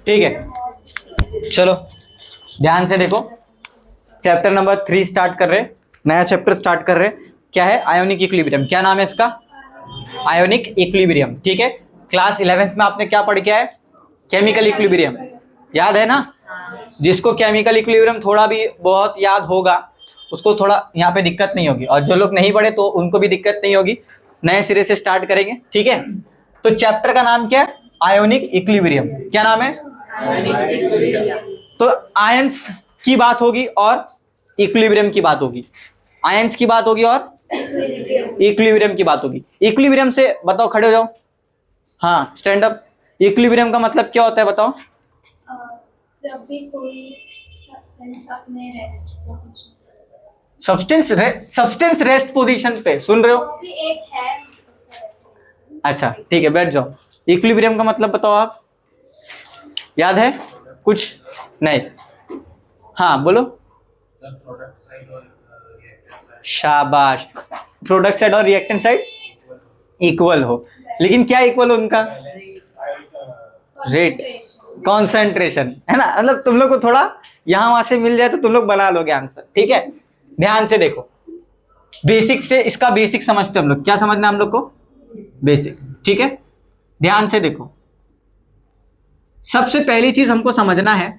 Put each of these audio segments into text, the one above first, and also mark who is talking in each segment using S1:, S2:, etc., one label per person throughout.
S1: ठीक है, चलो ध्यान से देखो, चैप्टर नंबर 3 स्टार्ट कर रहे, नया चैप्टर स्टार्ट कर रहे। क्या है? Ionic equilibrium. क्या नाम है इसका? Ionic equilibrium. ठीक है, क्लास 11th में आपने क्या पढ़ के आए? केमिकल इक्विलिब्रियम, याद है ना? जिसको केमिकल इक्विलिब्रियम थोड़ा भी बहुत याद होगा उसको थोड़ा यहाँ पे दिक्कत नहीं होगी, और जो लोग नहीं पढ़े तो उनको भी दिक्कत नहीं होगी। नए सिरे से स्टार्ट करेंगे, ठीक है? तो चैप्टर का नाम क्या है? Ionic equilibrium. क्या नाम है? तो आयंस की बात होगी और इक्विलिब्रियम की बात होगी। आयंस की बात होगी और इक्विलिब्रियम की बात होगी। इक्विलिब्रियम से बताओ, खड़े हो जाओ, हाँ स्टैंड अप। इक्विलिब्रियम का मतलब क्या होता है बताओ?
S2: जब भी कोई सब्सटेंस अपने
S1: सब्सटेंस रेस्ट पोजीशन पे, सुन रहे हो?
S2: तो भी एक है।
S1: अच्छा ठीक है, बैठ जाओ। इक्विलिब्रियम का मतलब बताओ आप, याद है कुछ? नहीं, हाँ बोलो। शाबाश, प्रोडक्ट साइड और रिएक्टेंट साइड इक्वल हो, लेकिन क्या इक्वल हो उनका? रेट, कॉन्सेंट्रेशन, है ना? मतलब तुम लोग को थोड़ा यहां वहां से मिल जाए तो तुम लोग बना लोगे आंसर। ठीक है, ध्यान से देखो, बेसिक से इसका बेसिक समझते हम लोग। क्या समझना हम लोग को? बेसिक। ठीक है, ध्यान से देखो, सबसे पहली चीज हमको समझना है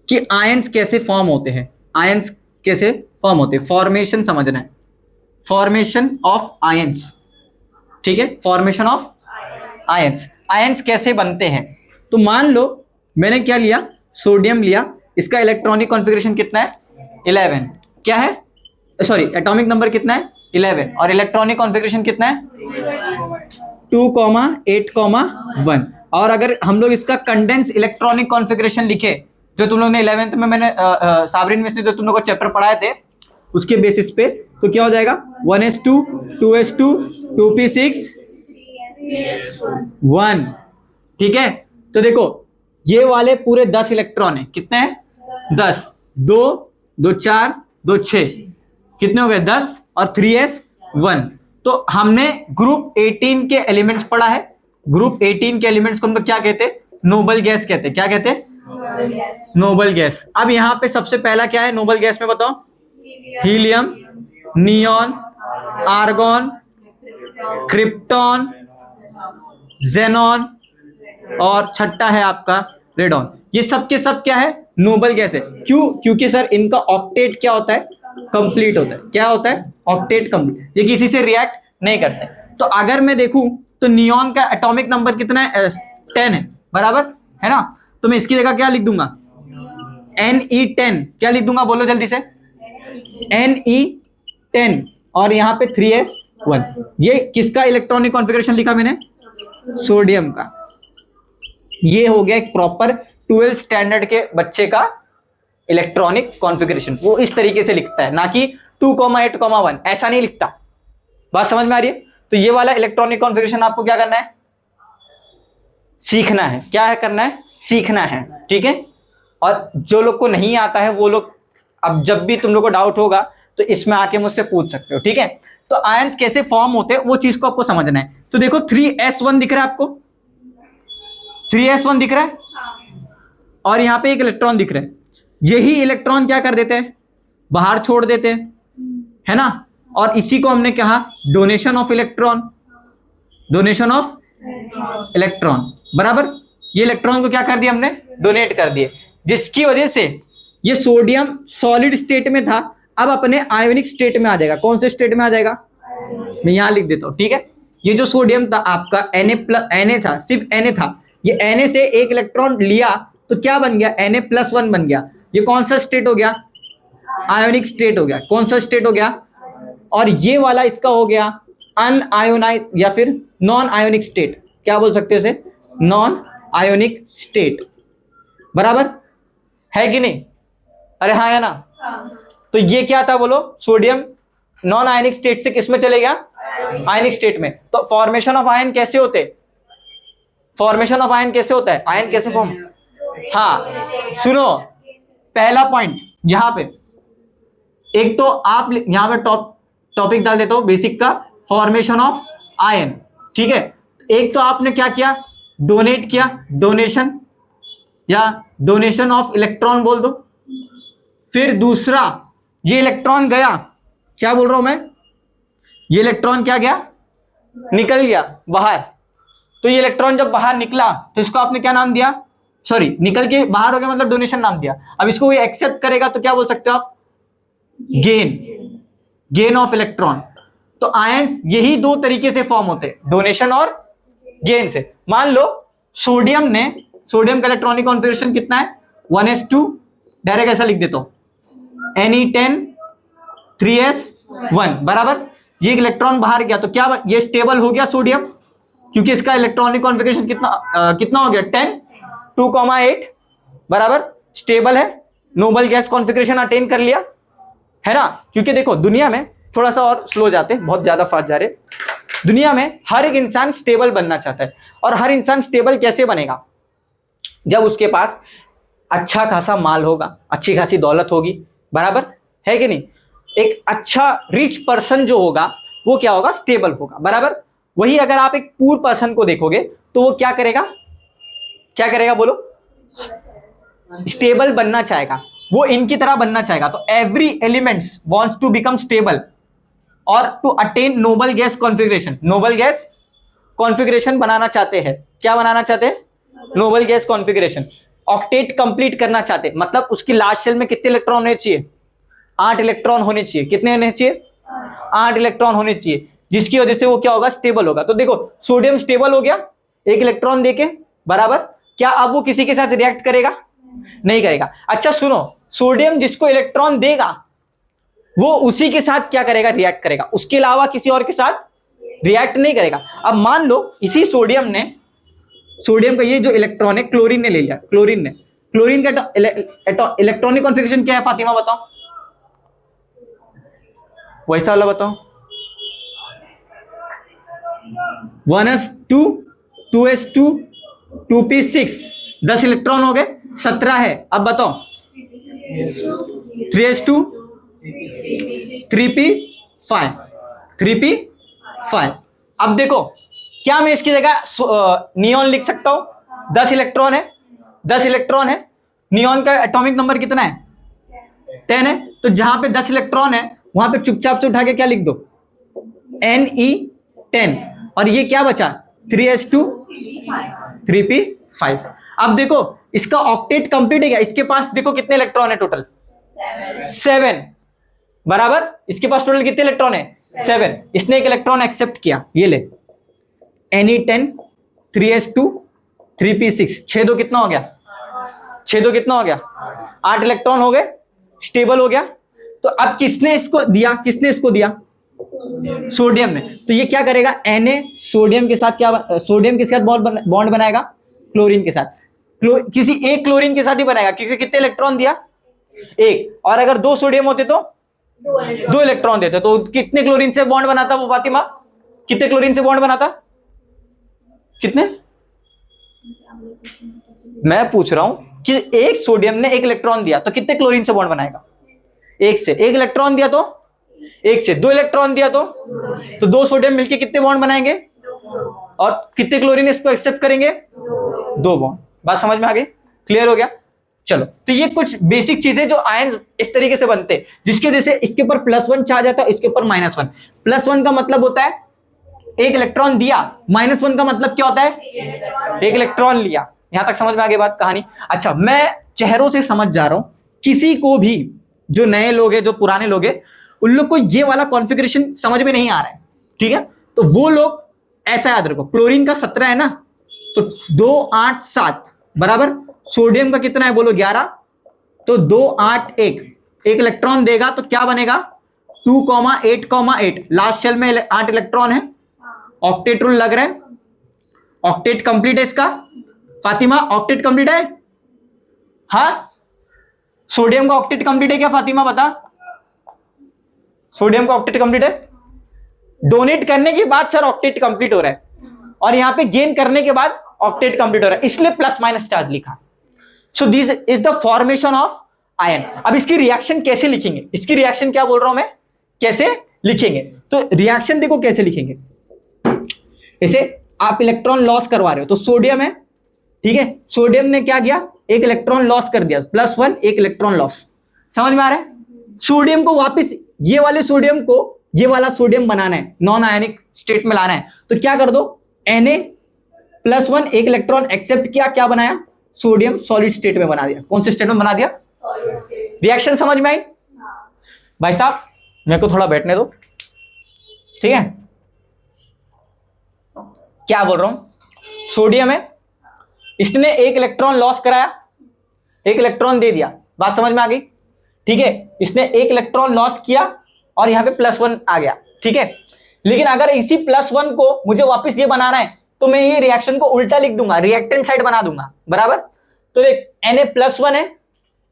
S1: कि आयंस कैसे फॉर्म होते हैं। आयंस कैसे फॉर्म होते हैं, फॉर्मेशन समझना है, फॉर्मेशन ऑफ आयंस। ठीक है, फॉर्मेशन ऑफ आयंस, आयंस कैसे बनते हैं। तो मान लो मैंने क्या लिया, सोडियम लिया, इसका इलेक्ट्रॉनिक कॉन्फ़िगरेशन कितना है? 11। क्या है? सॉरी, एटॉमिक नंबर कितना है? 11, और इलेक्ट्रॉनिक कॉन्फ़िगरेशन कितना है? 2,8,1। और अगर हम लोग इसका कंडेंस इलेक्ट्रॉनिक कॉन्फ़िगरेशन लिखे, जो तुम लोग ने 11th में मैंने साबरीन मिस्त्री जो तुम लोग को चैप्टर पढ़ाए थे उसके बेसिस पे, तो क्या हो जाएगा? 1s2 2s2 2p6 1। ठीक है, तो देखो ये वाले पूरे 10 इलेक्ट्रॉन है। कितने हैं? 10। 2 2 4 2 6, कितने हो गए? 10 और 3s 1। तो हमने ग्रुप 18 के एलिमेंट्स पढ़ा है। ग्रुप 18 के एलिमेंट्स को हम लोग क्या कहते हैं? नोबल गैस कहते हैं। क्या कहते हैं? Noble gas. अब यहां पे सबसे पहला क्या है नोबल गैस में, बताओ? Helium, neon, argon, krypton, xenon, और छठा है आपका रेडॉन। ये सब के सब क्या है? नोबल गैस है। क्यों? क्योंकि सर इनका ऑक्टेट क्या होता है? कंप्लीट होता है। क्या होता है? Octet complete. ये किसी से रिएक्ट नहीं करते। तो अगर मैं देखूं तो नियॉन का एटॉमिक नंबर कितना है? 10 है, बराबर है ना? तो मैं इसकी जगह क्या लिख दूंगा? Ne10। क्या लिख दूंगा? बोलो जल्दी से। Ne10, और यहाँ पे 3s1। ये किसका इलेक्ट्रॉनिक कॉन्फ़िगरेशन लिखा मैंने? सोडियम का। ये हो गया एक प्रॉपर 12 स्टैंडर्ड के बच्चे का इलेक्ट्रॉनिक कॉन्फ़िगरेशन। वो इस तरीके से लिखता है, ना कि 2,8,1 ऐसा नहीं लिखता। बात समझ में आ रही है? तो ये वाला इलेक्ट्रॉनिक कॉन्फ़िगरेशन आपको क्या करना है? सीखना है। क्या है करना है? सीखना है। ठीक है, और जो लोग को नहीं आता है वो लोग, अब जब भी तुम लोग को डाउट होगा तो इसमें आके मुझसे पूछ सकते हो। ठीक है, तो आयंस कैसे फॉर्म होते हैं वो चीज को आपको समझना है। तो देखो 3s1 दिख रहा है आपको? 3s1 दिख रहा है, और यहां पे एक इलेक्ट्रॉन दिख रहा है। यही इलेक्ट्रॉन क्या कर देते हैं? बाहर छोड़ देते हैं, है ना? और इसी को हमने कहा donation of electron. Donation of electron, बराबर। ये इलेक्ट्रॉन को क्या कर दिया हमने? डोनेट कर दिए, जिसकी वजह से ये सोडियम सॉलिड स्टेट में था, अब अपने आयोनिक स्टेट में आ जाएगा। कौन से स्टेट में आ जाएगा? मैं यहां लिख देता हूं। ठीक है, ये जो सोडियम था आपका Na था, सिर्फ Na था। ये Na से एक इलेक्ट्रॉन लिया तो क्या बन गया? Na+1 बन गया। ये कौन सा स्टेट हो गया? आयोनिक स्टेट हो गया। कौन सा स्टेट हो गया? और ये वाला इसका हो गया अनआयोनाइज या फिर नॉन आयोनिक स्टेट। क्या बोल सकते हो इसे? नॉन आयोनिक स्टेट, बराबर है कि नहीं? अरे हाँ या ना? तो ये क्या था बोलो? सोडियम नॉन आयनिक स्टेट से किस में चले गया? आयनिक स्टेट में। तो फॉर्मेशन ऑफ आयन कैसे होते? फॉर्मेशन ऑफ आयन कैसे होता है? आयन कैसे फॉर्म? हाँ सुनो, पहला पॉइंट यहां पे, एक तो आप यहां पे टॉपिक डाल देता हूं बेसिक का, फॉर्मेशन ऑफ आयन। ठीक है, एक तो आपने क्या किया? डोनेट किया, डोनेशन या डोनेशन ऑफ इलेक्ट्रॉन बोल दो। फिर दूसरा, ये इलेक्ट्रॉन गया, क्या बोल रहा हूं मैं, ये इलेक्ट्रॉन क्या गया, निकल गया बाहर। तो ये इलेक्ट्रॉन जब बाहर निकला तो इसको आपने क्या नाम दिया, सॉरी निकल के बाहर हो गया मतलब डोनेशन नाम दिया। अब इसको ये एक्सेप्ट करेगा तो क्या बोल सकते हो आप, गेन, गेन ऑफ इलेक्ट्रॉन। तो आयंस यही दो तरीके से फॉर्म होते हैं, डोनेशन और गेन से। मान लो सोडियम ने, सोडियम का इलेक्ट्रॉनिक कॉन्फ़िगरेशन कितना है 1s2, डायरेक्ट ऐसा लिख देता हूं Ne10 3s1 बराबर। ये इलेक्ट्रॉन बाहर गया तो क्या ये स्टेबल हो गया सोडियम, क्योंकि इसका इलेक्ट्रॉनिक कॉन्फ़िगरेशन कितना हो गया 10 2,8 बराबर, स्टेबल है, नोबल गैस कॉन्फ़िगरेशन अटेन कर लिया है ना। क्योंकि देखो दुनिया में, थोड़ा सा और स्लो जाते, बहुत ज्यादा फास्ट जा रहे, दुनिया में हर एक इंसान स्टेबल बनना चाहता है। और हर इंसान स्टेबल कैसे बनेगा, जब उसके पास अच्छा खासा माल होगा, अच्छी खासी दौलत होगी, बराबर है कि नहीं। एक अच्छा रिच पर्सन जो होगा वो क्या होगा, स्टेबल होगा, बराबर। वही अगर आप एक पुअर पर्सन को देखोगे तो वो क्या करेगा, क्या करेगा बोलो, स्टेबल बनना चाहेगा, वो इनकी तरह बनना चाहेगा। तो every elements wants to become stable और to attain noble gas configuration. Noble gas configuration बनाना चाहते हैं, क्या बनाना चाहते हैं, noble gas configuration. Octet complete करना चाहते, मतलब उसकी लास्ट शेल में कितने इलेक्ट्रॉन होने चाहिए, 8 इलेक्ट्रॉन होने चाहिए। कितने होने चाहिए, 8 इलेक्ट्रॉन होने चाहिए, जिसकी वजह से वो क्या होगा, स्टेबल होगा। तो देखो सोडियम स्टेबल हो गया एक इलेक्ट्रॉन देके, बराबर। क्या अब वो किसी के साथ रिएक्ट करेगा, नहीं करेगा। अच्छा सुनो, सोडियम जिसको इलेक्ट्रॉन देगा वो उसी के साथ क्या करेगा, रिएक्ट करेगा, उसके अलावा किसी और के साथ रिएक्ट नहीं करेगा। अब मान लो इसी सोडियम ने, सोडियम का ये जो इलेक्ट्रॉन है क्लोरीन ने ले लिया, क्लोरीन का इलेक्ट्रॉनिक कॉन्फ़िगरेशन क्या है फातिमा बताओ, वैसा वाला बताओ, 1s2 2s2 2p6, 10 इलेक्ट्रॉन हो गए, 17 है। अब बताओ 3s2 3p5 3p5। अब देखो क्या मैं इसकी जगह नियॉन लिख सकता हूं, 10 इलेक्ट्रॉन है, 10 इलेक्ट्रॉन है, नियॉन का एटॉमिक नंबर कितना है 10 है। तो जहां पे 10 इलेक्ट्रॉन है वहां पे चुपचाप से उठा के क्या लिख दो, Ne10, और ये क्या बचा 3s2 3p5। अब देखो इसका ऑक्टेट कंप्लीट है क्या, इसके पास देखो कितने इलेक्ट्रॉन है टोटल 7 बराबर, इसके पास टोटल कितने इलेक्ट्रॉन है 7। इसने एक इलेक्ट्रॉन एक्सेप्ट किया, ये ले Ne10 3s2 3p6, 6 2 कितना हो गया, 6 2 कितना हो गया 8 इलेक्ट्रॉन हो गए, स्टेबल हो गया। तो अब किसने इसको दिया, किसने इसको दिया, सोडियम ने। तो ये क्या करेगा, Na सोडियम के साथ क्या, सोडियम के साथ बॉन्ड बनाएगा क्लोरीन के साथ, किसी एक क्लोरीन के साथ ही बनाएगा, क्योंकि कितने इलेक्ट्रॉन दिया एक, और अगर 2 सोडियम होते तो 2 इलेक्ट्रॉन देते, तो कितने क्लोरीन से बॉन्ड बनाता वो फातिमा, कितने क्लोरीन से बॉन्ड बनाता, कितने, मैं पूछ रहा हूं कि एक सोडियम ने एक इलेक्ट्रॉन दिया तो कितने क्लोरीन से बॉन्ड बनाएगा, एक से। एक इलेक्ट्रॉन दिया तो एक से, 2 इलेक्ट्रॉन दिया तो 2 सोडियम मिलके कितने बॉन्ड बनाएंगे, और कितने क्लोरीन इसको एक्सेप्ट करेंगे, 2 बॉन्ड। बात समझ में आ गई, क्लियर हो गया। चलो तो ये कुछ बेसिक चीजें जो आयन इस तरीके से बनते हैं, जिसके जैसे इसके ऊपर +1 चार्ज आता है, इसके ऊपर -1। +1 का मतलब होता है एक इलेक्ट्रॉन दिया, -1 का मतलब क्या होता है एक इलेक्ट्रॉन लिया। यहां तक समझ में आ गई बात, कहानी। अच्छा मैं चेहरों से समझ जा रहा हूं, किसी को भी जो नए लोग हैं, जो पुराने लोग हैं, उन लोग को ये वाला कॉन्फ़िगरेशन समझ में नहीं आ रहा है, ठीक है। तो वो लोग ऐसा याद रखो, क्लोरीन का 17 है ना, तो 2 8 7 बराबर, सोडियम का कितना है बोलो 11, तो 2 8 1, एक इलेक्ट्रॉन देगा तो क्या बनेगा 2,8,8, लास्ट शेल में 8 इलेक्ट्रॉन है। ऑक्टेट रूल लग रहा है, ऑक्टेट कंप्लीट है इसका फातिमा, ऑक्टेट कंप्लीट है, हाँ सोडियम का ऑक्टेट कंप्लीट है क्या फातिमा बता, सोडियम का ऑक्टेट कंप्लीट है। डोनेट करने के बाद सर ऑक्टेट कंप्लीट हो रहा है, और यहां पे गेन करने के बाद ऑक्टेट कंप्लीट हो रहा है, इसलिए +- चार्ज लिखा। So this is the formation of ion. अब इसकी रिएक्शन कैसे लिखेंगे, इसकी रिएक्शन क्या बोल रहा हूं मैं, कैसे लिखेंगे, तो रिएक्शन देखो कैसे लिखेंगे। ऐसे आप इलेक्ट्रॉन लॉस करवा रहे हो, तो सोडियम है, ठीक है, सोडियम ने क्या किया, एक इलेक्ट्रॉन लॉस कर दिया, +1 एक इलेक्ट्रॉन लॉस। समझ में आ रहा है? सोडियम को वापस ये वाले सोडियम को ये वाला सोडियम बनाना है, नॉन आयनिक स्टेट में लाना है, तो क्या कर दो, Na+1 एक इलेक्ट्रॉन एक्सेप्ट किया, क्या बनाया, सोडियम सॉलिड स्टेट में बना दिया। कौन से स्टेट में बना दिया? रिएक्शन समझ में आई? भाई साहब मेरे को थोड़ा बैठने दो, ठीक है। क्या बोल रहा हूं, सोडियम है, इसने एक इलेक्ट्रॉन लॉस कराया, एक इलेक्ट्रॉन दे दिया, बात समझ में आ गई, ठीक है। इसने एक इलेक्ट्रॉन लॉस किया और यहां पे +1 आ गया, ठीक है। लेकिन अगर इसी +1 को मुझे वापस ये बनाना है, तो मैं ये रिएक्शन को उल्टा लिख दूंगा, रिएक्टेंट साइड बना दूंगा, बराबर। तो देख Na+1 है,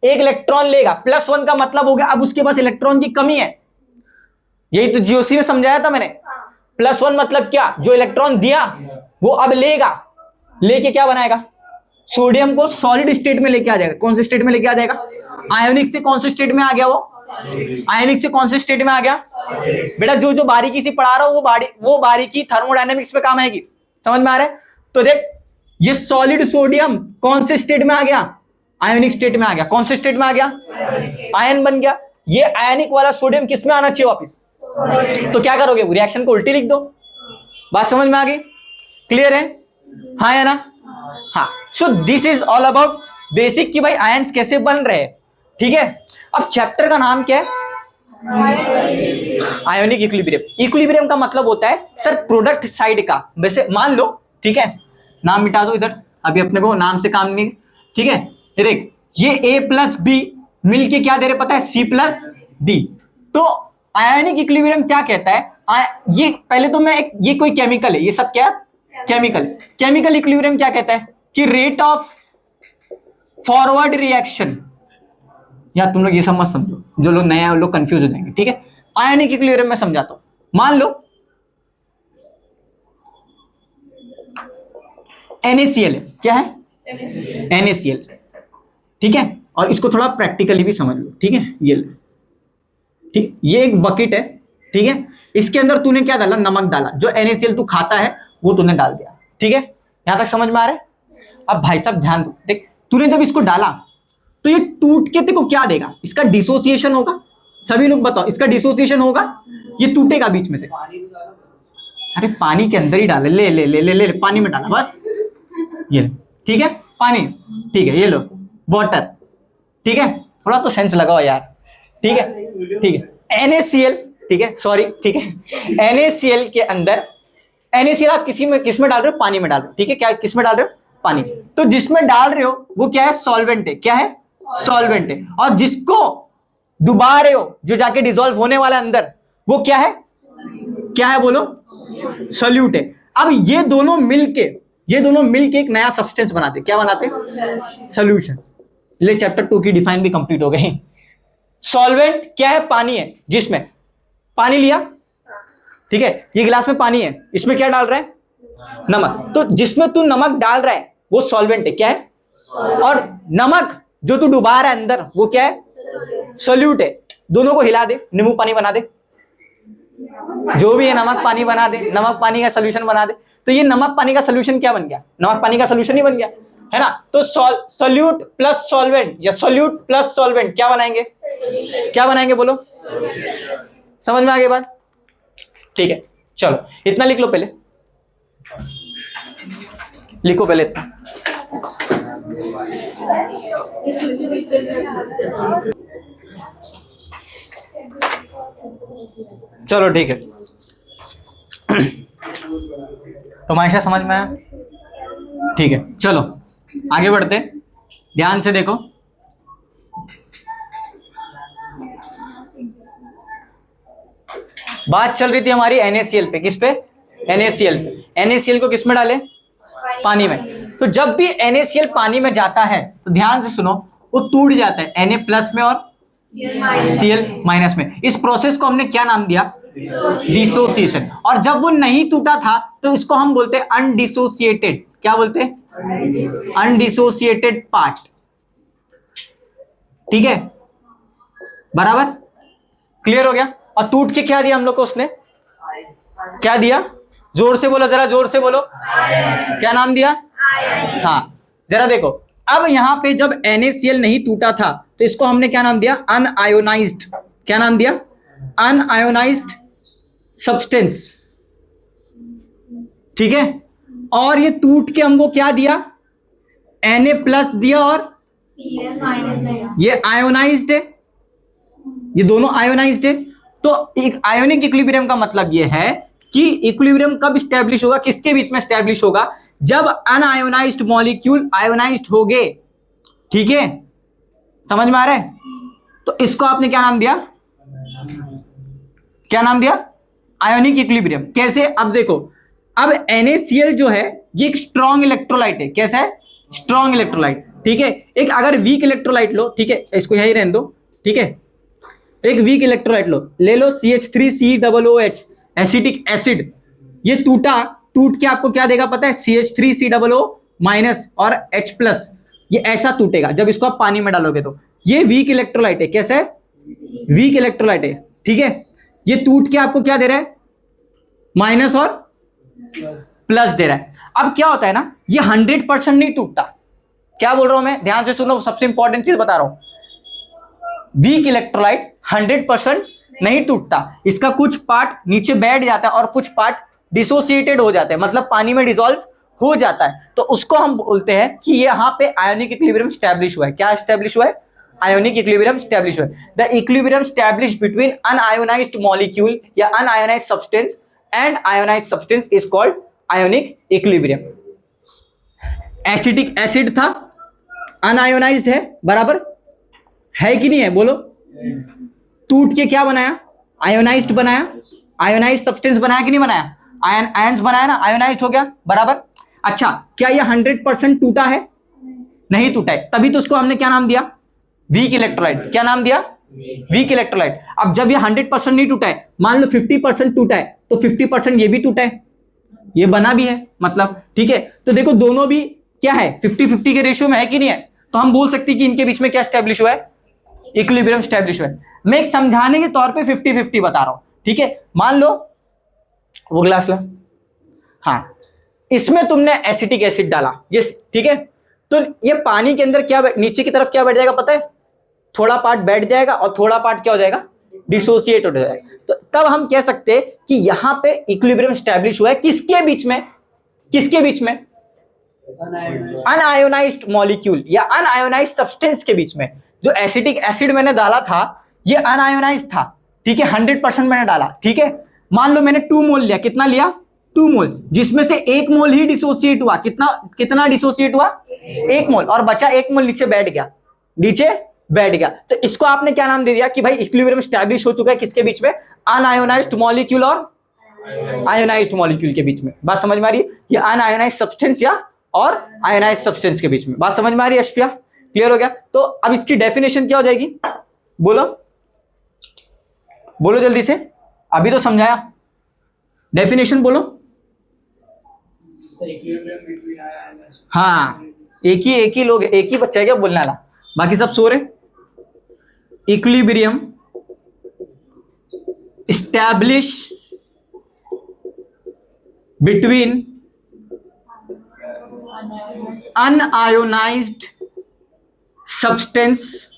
S1: एक इलेक्ट्रॉन लेगा, +1 का मतलब हो गया अब उसके पास इलेक्ट्रॉन की कमी है। यही तो जीओसी में समझाया था मैंने। +1 मतलब क्या, जो इलेक्ट्रॉन दिया वो अब लेगा, लेके क्या बनाएगा, सोडियम को सॉलिड स्टेट में लेके आ जाएगा। कौन से स्टेट में लेके आ जाएगा? आयोनिक से कौन से स्टेट में आ गया वो? आयोनिक से कौन से स्टेट में आ गया? बेटा जो जो बारीकी से पढ़ा रहा हूं वो बारीकी थर्मोडायनेमिक्स में काम आएगी। समझ में आ रहा है? तो देख ये सॉलिड सोडियम कौन से स्टेट में आ गया? आयोनिक स्टेट में आ गया। कौन से स्टेट में आ गया? आयन बन गया। ये आयनिक वाला सोडियम किस में आना चाहिए वापिस? तो क्या करोगे, रिएक्शन को उल्टी लिख दो। बात समझ में आ गई? क्लियर है? हाँ या ना? हाँ। So this is all about basic कि भाई आयंस कैसे बन रहे हैं, ठीक है। अब चैप्टर का नाम क्या है? Ionic equilibrium. इक्विलिब्रियम का मतलब होता है सर प्रोडक्ट साइड का, वैसे मान लो, ठीक है, नाम मिटा दो इधर, अभी अपने को नाम से काम नहीं, ठीक है। ये देख ये A+B मिलके क्या दे रहे पता है? C+D। तो आयोनिक इक्विलिब्रियम क्या कहता है? ये पहले तो मैं ये कोई केमिकल है, ये सब क्या है? केमिकल। केमिकल इक्विलिब्रियम क्या कहता है कि रेट ऑफ फॉरवर्ड रिएक्शन, या तुम लोग ये सब मत समझो, जो लोग नए हैं वो लोग कंफ्यूज हो जाएंगे, ठीक है। आयोनिक इक्विलिब्रियम में समझाता हूं। मान लो NaCl है, क्या है? NaCl, ठीक है। और इसको थोड़ा प्रैक्टिकली भी समझ लो, ठीक है। ये ठीक, ये एक बकेट है, ठीक है। इसके अंदर तूने क्या डाला? नमक डाला। जो NaCl तू खाता है वो तूने डाल दिया, ठीक है। यहां तक समझ में आ रहा है? अब भाई साहब ध्यान दो, देख तूने जब इसको डाला तो ये टूट के तेरे को क्या देगा? इसका डिसोसिएशन होगा। सभी लोग बताओ, इसका डिसोसिएशन होगा, ये टूटेगा बीच में से। अरे पानी के अंदर ही डाले, ले ले ले ले ले, पानी में डाला बस, ये ठीक है पानी, ठीक है। ये लो वाटर, ठीक है। थोड़ा तो सेंस लगाओ यार, ठीक है, ठीक है। NaCl, ठीक है, सॉरी, ठीक है। NaCl के अंदर NaCl आप किस में डाल रहे हो? पानी में डाल रहे हो, ठीक है। क्या किस में डाल रहे हो? पानी। तो जिसमें डाल रहे हो वो क्या है? सॉल्वेंट है। क्या है? सॉल्वेंट है। और जिसको डुबा रहे हो, जो जाके डिसॉल्व होने वाला अंदर, वो क्या है? क्या है बोलो? सोल्यूट है। अब ये दोनों मिलके एक नया सब्सटेंस बनाते, क्या बनाते? सोल्यूशन। ले चैप्टर 2 की डिफाइन भी कंप्लीट हो गई। सॉल्वेंट क्या है? पानी है, जिसमें पानी लिया, ठीक है। ये गिलास में पानी है, इसमें क्या डाल रहा है? नमक। तो जिसमें तू नमक डाल रहा है वो सॉल्वेंट है, क्या है? और नमक जो तू डुबा रहा है अंदर वो क्या है? सोल्यूट है। दोनों को हिला दे, नींबू पानी बना दे, जो भी है नमक पानी बना दे, नमक पानी का सोल्यूशन बना दे। तो ये नमक पानी का सोल्यूशन क्या बन गया? नमक पानी का सोल्यूशन ही बन गया, है ना। तो सोल्यूट प्लस सॉल्वेंट या सोल्यूट प्लस सॉल्वेंट क्या बनाएंगे? क्या बनाएंगे बोलो? समझ में आ गई बात? ठीक है, चलो इतना लिख लो, पहले लिखो पहले इतना। चलो ठीक है। रोमांशा समझ में आया? ठीक है, चलो आगे बढ़ते, ध्यान से देखो। बात चल रही थी हमारी NaCl पे। किस पे? NaCl पे। NaCl को किस में डाले? पानी में। तो जब भी NaCl पानी में जाता है तो ध्यान से सुनो, वो टूट जाता है Na+ में और Cl- में। इस प्रोसेस को हमने क्या नाम दिया? डिसोसिएशन। और जब वो नहीं टूटा था तो इसको हम बोलते हैं अनडिसोसिएटेड। क्या बोलते हैं? अनडिसोसिएटेड पार्ट, ठीक है, बराबर। क्लियर हो गया? और टूट के क्या दिया हम लोग को? उसने क्या दिया? जोर से बोलो, जरा जोर से बोलो। क्या नाम दिया? हाँ, जरा देखो, अब यहां पे जब NaCl नहीं टूटा था तो इसको हमने क्या नाम दिया? अनआयोनाइज्ड। क्या नाम दिया? Unionised substance. ठीक है, और ये टूट के हमको क्या दिया? Na+ दिया, और ये आयोनाइज्ड है, ये दोनों आयोनाइज्ड है। तो एक आयोनिक इक्विलिब्रियम का मतलब ये है कि इक्विलिब्रियम कब स्टैब्लिश होगा, किसके बीच में स्टैब्लिश होगा? जब अनआयोनाइज्ड मॉलिक्यूल आयोनाइज्ड हो गए। ठीक है, समझ में आ रहा है? तो इसको आपने क्या नाम दिया? क्या नाम दिया? Ionic equilibrium. कैसे? अब देखो, अब NaCl जो है ये एक स्ट्रॉन्ग इलेक्ट्रोलाइट है। कैसा है? Strong electrolyte. ठीक है, एक अगर वीक इलेक्ट्रोलाइट लो, ठीक है, इसको यही रहने दो। ठीक है, एक वीक इलेक्ट्रोलाइट लो, ले लो CH3COOH एसिटिक एसिड। ये टूट के आपको क्या देगा पता है? CH3COO- और H+। ये ऐसा टूटेगा जब इसको आप पानी में डालोगे तो। ये वीक इलेक्ट्रोलाइट है। कैसा है? वीक इलेक्ट्रोलाइट है। ठीक है, ये टूट के आपको क्या दे रहा है? माइनस और प्लस दे रहा है। अब क्या होता है ना, ये 100% नहीं टूटता। क्या बोल रहा हूं मैं? ध्यान से सुनो, सबसे इंपॉर्टेंट चीज बता रहा हूं। वीक इलेक्ट्रोलाइट 100% नहीं टूटता, इसका कुछ पार्ट नीचे बैठ जाता है और कुछ पार्ट डिसोसिएटेड हो जाते हैं, मतलब पानी में डिसॉल्व हो जाता है। तो उसको हम बोलते हैं कि यहां पे आयोनिक इक्विलिब्रियम स्टैब्लिश हुआ है। क्या स्टैब्लिश हुआ है? आयोनिक इक्विलिब्रियम स्टैब्लिश हुआ है। The equilibrium establish between unionised molecule या unionised substance and ionised substance is called ionic equilibrium. Acetic acid था, अनआयोनाइज्ड है, बराबर है कि नहीं है? बोलो। टूट के क्या बनाया? आयोनाइज्ड बनाया। आयोनाइज्ड सब्सटेंस बनाया कि नहीं बनाया? आयंस बनाया ना, आयोनाइज्ड हो गया, बराबर। अच्छा, क्या ये 100% टूटा है? नहीं टूटा है, तभी तो उसको हमने क्या नाम दिया? Weak electrolyte. क्या नाम दिया? Weak electrolyte. अब जब ये 100% नहीं टूटा है, मान लो 50% टूटा है, तो 50% ये भी टूटा है, ये बना भी है, मतलब। ठीक है, तो देखो दोनों भी क्या है? 50-50 के रेशियो में है कि नहीं है? तो हम बोल सकते हैं कि इनके बीच में क्या स्टैब्लिश हुआ है? इक्विलिब्रियम स्टैब्लिश हुआ है। मैं एक समझाने के तौर पे 50-50 बता रहा हूं। ठीक है, मान लो वो ग्लास ला, हाँ, इसमें तुमने एसिटिक एसिड डाला, यस, ठीक है, तो ये पानी के अंदर क्या नीचे की तरफ क्या बैठ जाएगा पता है? थोड़ा पार्ट बैठ जाएगा और थोड़ा पार्ट क्या हो जाएगा? डिसोसिएट हो जाएगा। तो तब हम कह सकते हैं कि यहां पे इक्विलिब्रियम स्टैब्लिश हुआ है। किसके बीच में? किसके बीच में? अनआयोनाइज्ड मॉलिक्यूल या अनआयोनाइज्ड सब्सटेंस के बीच में। जो एसिटिक एसिड मैंने डाला था ये अनआयोनाइज्ड था। ठीक है, 100% मैंने डाला। ठीक है, मान लो मैंने 2 मोल लिया। कितना लिया? 2 मोल, जिसमें से 1 मोल ही डिसोसिएट हुआ। कितना डिसोसिएट हुआ? 1 मोल, और बचा 1 मोल नीचे बैठ गया, नीचे बैठ गया। तो इसको आपने क्या नाम दे दिया कि भाई इक्विलिब्रियम स्टैब्लिश हो चुका है। किसके बीच में? अनआयोनाइज्ड मॉलिक्यूल और आयोनाइज्ड मॉलिक्यूल के बीच में। बात समझ में आ रही है? ये अनआयोनाइज्ड सब्सटेंस या और आयोनाइज्ड सब्सटेंस के बीच में। बात समझ में आ रही है अश्विया? क्लियर हो गया? तो अब इसकी डेफिनेशन क्या हो जाएगी? बोलो बोलो जल्दी से, अभी तो समझाया। डेफिनेशन बोलो। हाँ, एक ही लोग, एक ही बच्चा है क्या बोलने वाला? बाकी सब सो रहे। Equilibrium establish between unionised substance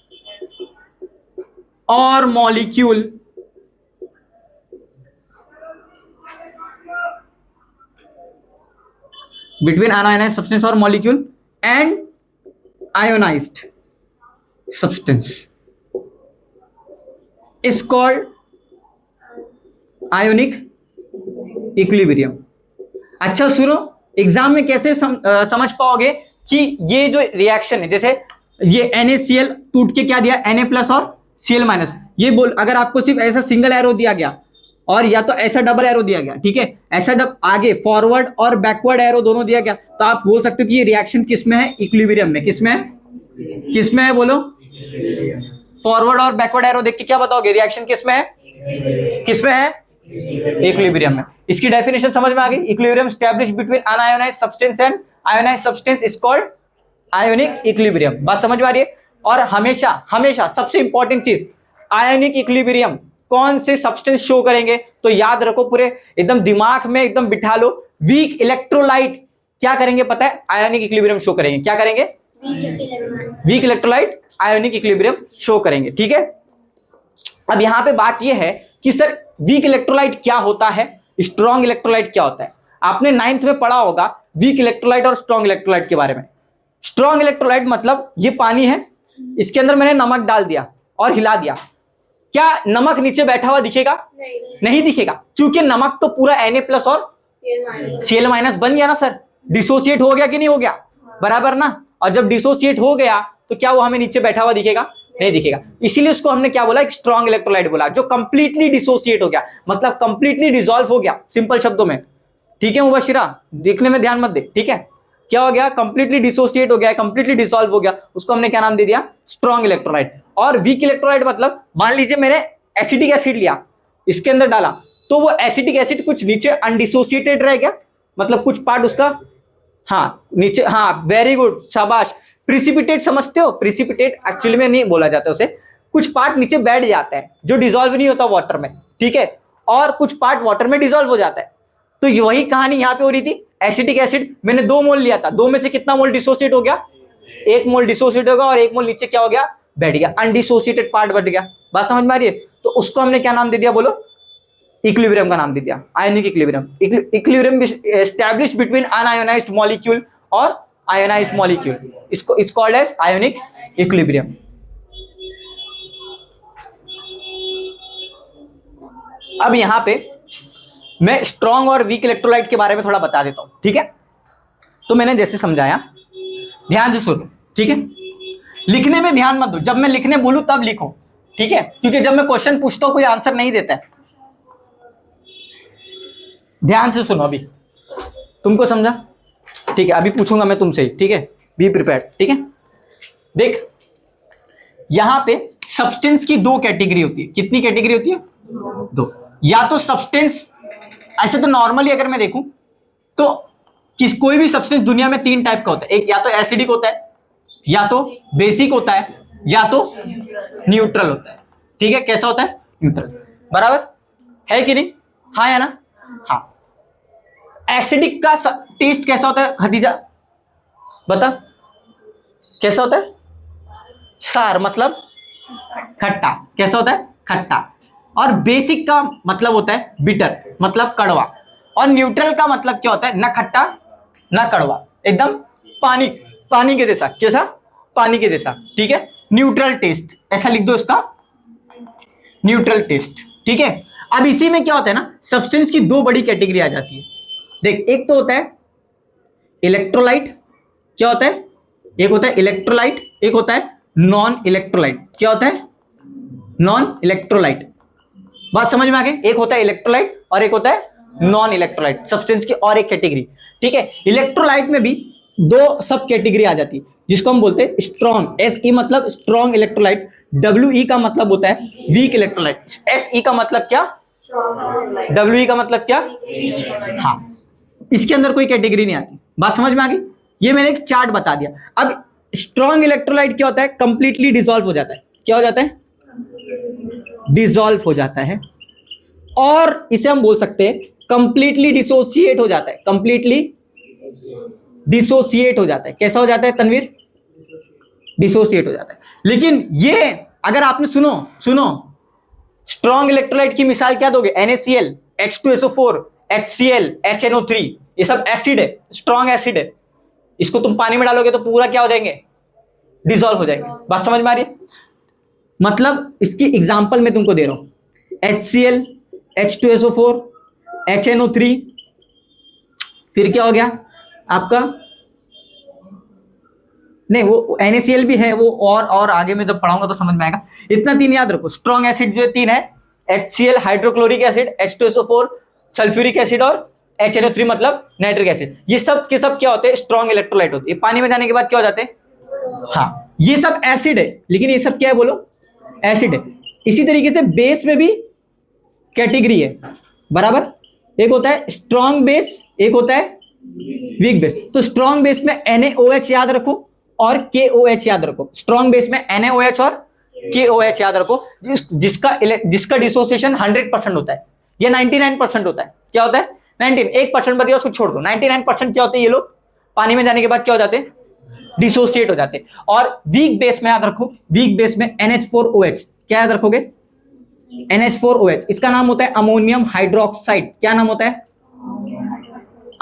S1: और molecule between unaionized substance or molecule and ionized substance is called ionic equilibrium। अच्छा सुनो, एग्जाम में कैसे समझ पाओगे कि ये जो रिएक्शन है, जैसे ये NaCl टूट के क्या दिया? Na+ और Cl-। ये बोल, अगर आपको सिर्फ ऐसा सिंगल एरो दिया गया और या तो ऐसा डबल एरो दिया गया, ठीक है, ऐसा आगे फॉरवर्ड और बैकवर्ड एरो दोनों दिया गया, तो आप बोल सकते हो कि ये रिएक्शन किस में है? इक्विलिब्रियम में। किस में है? किस में है? बोलो। फॉरवर्ड और बैकवर्ड एरो देख के क्या बताओगे? रिएक्शन किस में है? किस में है? इक्विलिब्रियम में। इसकी डेफिनेशन समझ में आ गई? Equilibrium establish between unionised substance and ionised substance is called ionic equilibrium. बात समझ में आ रही है? और हमेशा हमेशा सबसे इंपॉर्टेंट चीज, आयोनिक इक्विलिब्रियम कौन से सब्सटेंस शो करेंगे? तो याद रखो, पूरे एकदम दिमाग में एकदम बिठा लो, वीक इलेक्ट्रोलाइट क्या करेंगे पता है? आयोनिक इक्विलिब्रियम शो करेंगे। क्या करेंगे? Weak electrolyte ionic equilibrium show करेंगे। ठीक है, अब यहां पे बात यह है कि सर वीक इलेक्ट्रोलाइट क्या होता है, स्ट्रॉन्ग इलेक्ट्रोलाइट क्या होता है? आपने 9th में पढ़ा होगा वीक इलेक्ट्रोलाइट और स्ट्रॉन्ग इलेक्ट्रोलाइट के बारे में। स्ट्रॉन्ग इलेक्ट्रोलाइट मतलब ये पानी है, इसके अंदर मैंने नमक डाल दिया और हिला दिया, क्या नमक नीचे बैठा हुआ दिखेगा? नहीं दिखेगा, क्योंकि नमक तो पूरा Na+ और Cl- बन गया ना सर, डिसोसिएट हो गया कि नहीं हो गया? बराबर ना। और जब डिसोसिएट हो गया तो क्या वो हमें नीचे बैठा हुआ दिखेगा? नहीं दिखेगा। इसीलिए उसको हमने क्या बोला? एक स्ट्रॉन्ग इलेक्ट्रोलाइट बोला, जो कंप्लीटली डिसोसिएट हो गया, मतलब कंप्लीटली डिसॉल्व हो गया, सिंपल शब्दों में। ठीक है मुबशिरा, देखने में ध्यान मत दे। ठीक है, क्या हो गया? कंप्लीटली डिसोसिएट हो गया, कंप्लीटली डिसॉल्व हो गया, उसको हमने क्या नाम दे दिया? Strong electrolyte. और वीक इलेक्ट्रोलाइट मतलब, मान लीजिए मैंने एसिटिक एसिड लिया, इसके अंदर डाला, तो वो एसिटिक एसिड कुछ नीचे अनडिसोसिएटेड रह गया, मतलब कुछ पार्ट उसका, हाँ नीचे, हाँ वेरी गुड, शाबाश। प्रिसिपिटेट समझते हो? प्रिसिपिटेट एक्चुअली में नहीं बोला जाता उसे, कुछ पार्ट नीचे बैठ जाता है जो डिसॉल्व नहीं होता वाटर में। ठीक है, और कुछ पार्ट वाटर में डिसॉल्व हो जाता है। तो वही कहानी यहां पे हो रही थी। एसिटिक एसिड मैंने 2 मोल लिया था, 2 में से कितना मोल डिसोसिएट हो गया? 1 मोल डिसोसिएट होगा और 1 मोल नीचे क्या हो गया? बैठ गया, अनडिसोसिएटेड पार्ट बढ़ गया। बात समझ में आ रही है? तो उसको हमने क्या नाम दे दिया? बोलो, इक्विलिब्रियम का नाम दे दिया, ionic equilibrium. Equilibrium establish between unionised molecule और आयोनाइज्ड मॉलिक्यूल, इसको it's called as ionic equilibrium. अब यहां पे मैं स्ट्रॉन्ग और वीक इलेक्ट्रोलाइट के बारे में थोड़ा बता देता हूं। ठीक है, तो मैंने जैसे समझाया, ध्यान से सुनो। ठीक है, लिखने में ध्यान मत दो, जब मैं लिखने बोलूं तब लिखो। ठीक है, क्योंकि जब मैं क्वेश्चन पूछता हूं कोई आंसर नहीं देता है। ध्यान से सुनो, अभी तुमको समझा? ठीक है, अभी पूछूंगा मैं तुमसे ही। ठीक है, बी प्रिपेयर्ड। ठीक है, देख यहां पे सब्सटेंस की 2 कैटेगरी होती है। कितनी कैटेगरी होती है? 2। या तो सब्सटेंस, ऐसे तो नॉर्मली अगर मैं देखूं तो कोई भी सब्सटेंस दुनिया में 3 टाइप का होता है। एक या तो एसिडिक होता है, या तो बेसिक होता है, या तो न्यूट्रल होता है। ठीक है, कैसा होता है? न्यूट्रल। बराबर है कि नहीं? हाँ या ना? हाँ। एसिडिक का टेस्ट कैसा होता है खदीजा? बता, कैसा होता है? सार मतलब खट्टा। कैसा होता है? खट्टा। और बेसिक का मतलब होता है बिटर, मतलब कड़वा। और न्यूट्रल का मतलब क्या होता है? ना खट्टा ना कड़वा, एकदम पानी, पानी के जैसा। कैसा? पानी के जैसा। ठीक है, न्यूट्रल टेस्ट, ऐसा लिख दो इसका, न्यूट्रल टेस्ट। ठीक है, अब इसी में क्या होता है ना, सब्सटेंस की 2 बड़ी कैटेगरी आ जाती है। देख, एक तो होता है इलेक्ट्रोलाइट। क्या होता है? एक होता है इलेक्ट्रोलाइट, एक होता है नॉन इलेक्ट्रोलाइट। क्या होता है? Non electrolyte. बात समझ में आ गई? एक होता है इलेक्ट्रोलाइट और एक होता है नॉन इलेक्ट्रोलाइट, सब्सटेंस की और एक कैटेगरी। ठीक है, इलेक्ट्रोलाइट में भी 2 सब कैटेगरी आ जाती है, जिसको हम बोलते हैं स्ट्रॉन्ग। SE मतलब स्ट्रॉन्ग इलेक्ट्रोलाइट, WE का मतलब होता है वीक इलेक्ट्रोलाइट। SE का मतलब क्या? WE का मतलब क्या? हाँ, इसके अंदर कोई कैटेगरी नहीं आती। बात समझ में आ गई? ये मैंने एक चार्ट बता दिया। अब स्ट्रॉन्ग इलेक्ट्रोलाइट क्या होता है? कंप्लीटली डिसॉल्व हो जाता है। क्या हो जाता है? डिसॉल्व हो जाता है। और इसे हम बोल सकते हैं कंप्लीटली डिसोसिएट हो जाता है। कंप्लीटली डिसोसिएट हो जाता है। कैसा हो जाता है तनवीर? डिसोसिएट हो जाता है। लेकिन ये अगर आपने सुनो स्ट्रॉन्ग इलेक्ट्रोलाइट की मिसाल क्या दोगे? NaCl, H2SO4, HCl, HNO3, ये सब एसिड है, स्ट्रॉन्ग एसिड है। इसको तुम पानी में डालोगे तो पूरा क्या हो जाएंगे? डिसॉल्व हो जाएंगे। बात समझ में आ रही है? मतलब इसकी एग्जांपल मैं तुमको दे रहा हूं, HCl, H2SO4, HNO3, फिर क्या हो गया आपका? नहीं, वो NaCl भी है, वो और आगे में जब पढ़ाऊंगा तो समझ में आएगा। इतना 3 याद रखो। स्ट्रॉन्ग एसिड जो 3 है, HCl hydrochloric acid, H2SO4 sulphuric acid और HNO3 मतलब नाइट्रिक एसिड। ये सब के सब क्या होते हैं? स्ट्रॉन्ग इलेक्ट्रोलाइट होते हैं। पानी में जाने के बाद क्या हो जाते हैं? हाँ, ये सब एसिड है, लेकिन ये सब क्या है बोलो? एसिड है। इसी तरीके से बेस में भी कैटेगरी है। बराबर, एक होता है स्ट्रॉन्ग बेस, एक होता है वीक बेस। तो स्ट्रॉन्ग बेस में NaOH याद रखो और KOH याद रखो। स्ट्रॉन्ग बेस में NaOH और KOH याद रखो, जिसका डिसोसिएशन 100% होता है। ये 99% होता है। क्या होता है? 1% बच गया, उसको छोड़ दो। 99% क्या होते हैं ये लोग? पानी में जाने के बाद क्या हो जाते हैं? डिसोसिएट हो जाते हैं। और वीक बेस में याद रखो, वीक बेस में NH4OH, क्या याद रखोगे? NH4OH, इसका नाम होता है अमोनियम हाइड्रोक्साइड। क्या नाम होता है?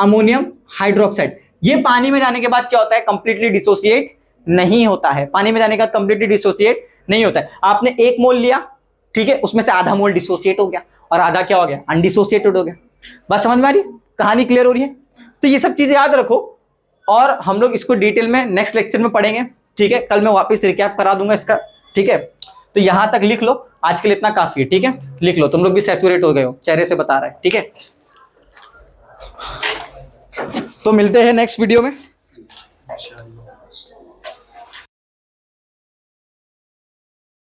S1: Ammonium hydroxide. ये पानी में जाने के बाद क्या होता है? कंप्लीटली डिसोसिएट नहीं होता है। पानी में जाने के बाद कंप्लीटली डिसोसिएट नहीं होता है। आपने 1 मोल लिया, ठीक है, उसमें से आधा मोल डिसोसिएट हो गया और आधा क्या हो गया? अनडिसोसिएटेड हो गया। बस समझ में आ रही है? कहानी क्लियर हो रही है? तो ये सब चीजें याद रखो और हम लोग इसको डिटेल में नेक्स्ट लेक्चर में पढ़ेंगे, ठीक है। कल मैं वापस रिकैप करा दूंगा इसका, ठीक है। तो यहां तक लिख लो, आज के लिए इतना काफी है, ठीक है। लिख लो, तुम लोग भी सैचुरेट हो गए हो, चेहरे से बता रहा है, ठीक है। तो मिलते हैं नेक्स्ट वीडियो में।